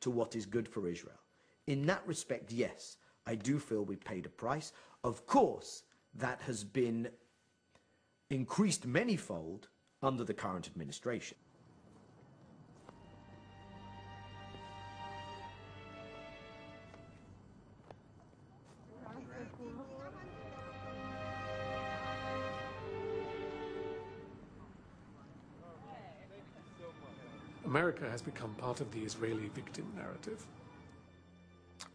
to what is good for Israel. In that respect, yes, I do feel we paid a price. Of course, that has been increased manyfold under the current administration. America has become part of the Israeli victim narrative.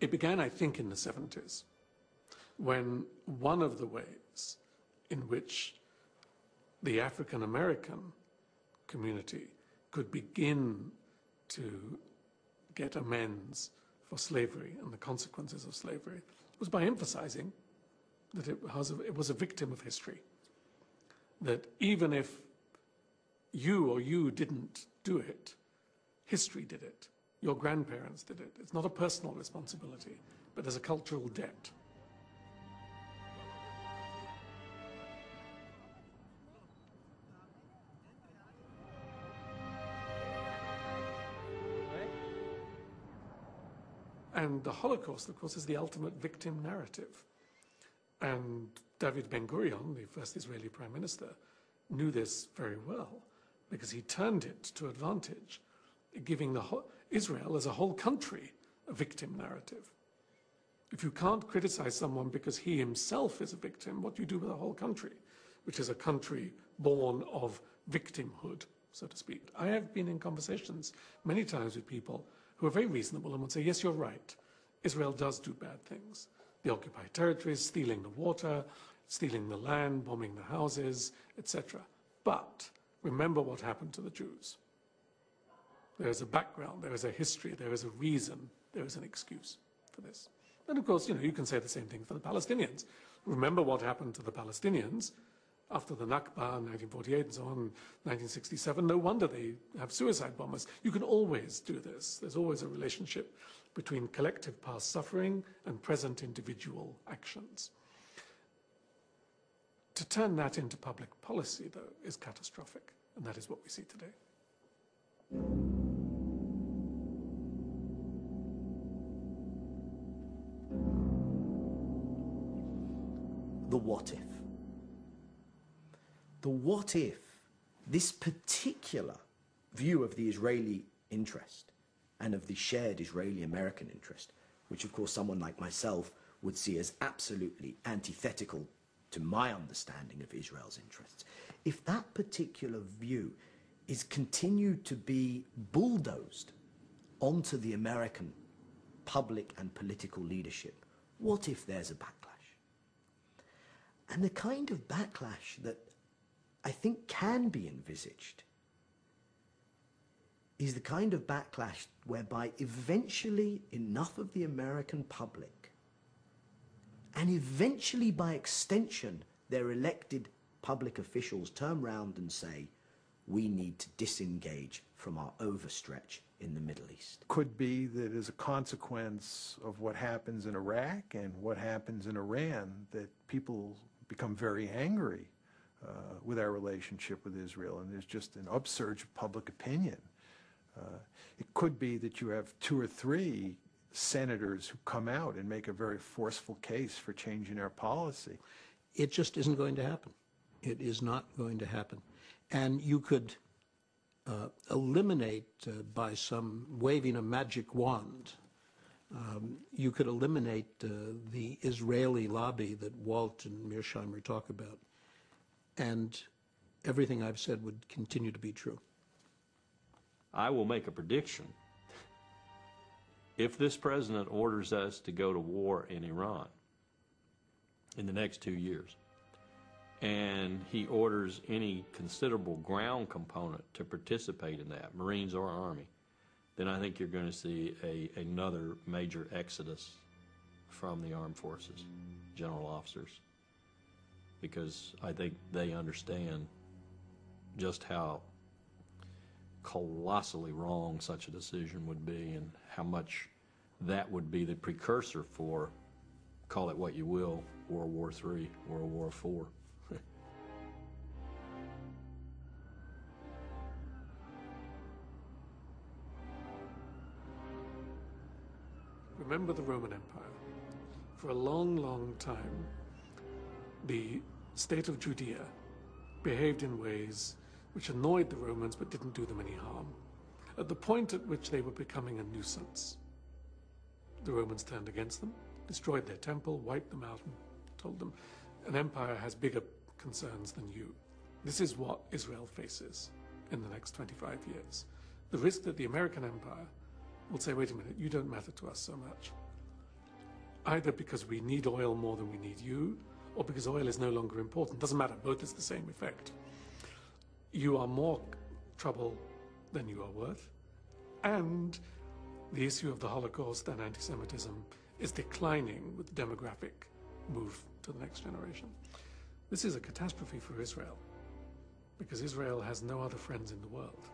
It began, I think, in the 70s, when one of the ways in which the African American community could begin to get amends for slavery and the consequences of slavery was by emphasizing that it was a victim of history. That even if you didn't do it, history did it. Your grandparents did it. It's not a personal responsibility, but there's a cultural debt. And the Holocaust, of course, is the ultimate victim narrative. And David Ben-Gurion, the first Israeli prime minister, knew this very well because he turned it to advantage, giving Israel as a whole country a victim narrative. If you can't criticize someone because he himself is a victim, what do you do with a whole country, which is a country born of victimhood, so to speak? I have been in conversations many times with people who are very reasonable and would say, yes, you're right, Israel does do bad things. The occupied territories, stealing the water, stealing the land, bombing the houses, etc. But remember what happened to the Jews. There is a background, there is a history, there is a reason, there is an excuse for this. And of course, you can say the same thing for the Palestinians. Remember what happened to the Palestinians after the Nakba in 1948 and so on, 1967. No wonder they have suicide bombers. You can always do this. There's always a relationship between collective past suffering and present individual actions. To turn that into public policy, though, is catastrophic, and that is what we see today. The what if. The what if this particular view of the Israeli interest and of the shared Israeli-American interest, which of course someone like myself would see as absolutely antithetical to my understanding of Israel's interests, if that particular view is continued to be bulldozed onto the American public and political leadership, what if there's a backlash? And the kind of backlash that I think can be envisaged is the kind of backlash whereby eventually enough of the American public, and eventually by extension their elected public officials, turn round and say, we need to disengage from our overstretch in the Middle East. Could be that as a consequence of what happens in Iraq and what happens in Iran, that people become very angry with our relationship with Israel, and there's just an upsurge of public opinion. It could be that you have 2 or 3 senators who come out and make a very forceful case for changing our policy. It just isn't going to happen. It is not going to happen. And you could eliminate by some waving a magic wand, you could eliminate the Israeli lobby that Walt and Mearsheimer talk about, and everything I've said would continue to be true. I will make a prediction. If this president orders us to go to war in Iran in the next 2 years, and he orders any considerable ground component to participate in that, Marines or Army, then I think you're going to see another major exodus from the armed forces, general officers, because I think they understand just how colossally wrong such a decision would be and how much that would be the precursor for, call it what you will, World War III, World War IV. remember the Roman Empire. For a long, long time, the state of Judea behaved in ways which annoyed the Romans but didn't do them any harm. At the point at which they were becoming a nuisance, the Romans turned against them, destroyed their temple, wiped them out, and told them, an empire has bigger concerns than you. This is what Israel faces in the next 25 years. The risk that the American empire will say, wait a minute, you don't matter to us so much. Either because we need oil more than we need you, or because oil is no longer important. Doesn't matter, both has the same effect. You are more trouble than you are worth, and the issue of the Holocaust and anti-Semitism is declining with the demographic move to the next generation. This is a catastrophe for Israel, because Israel has no other friends in the world.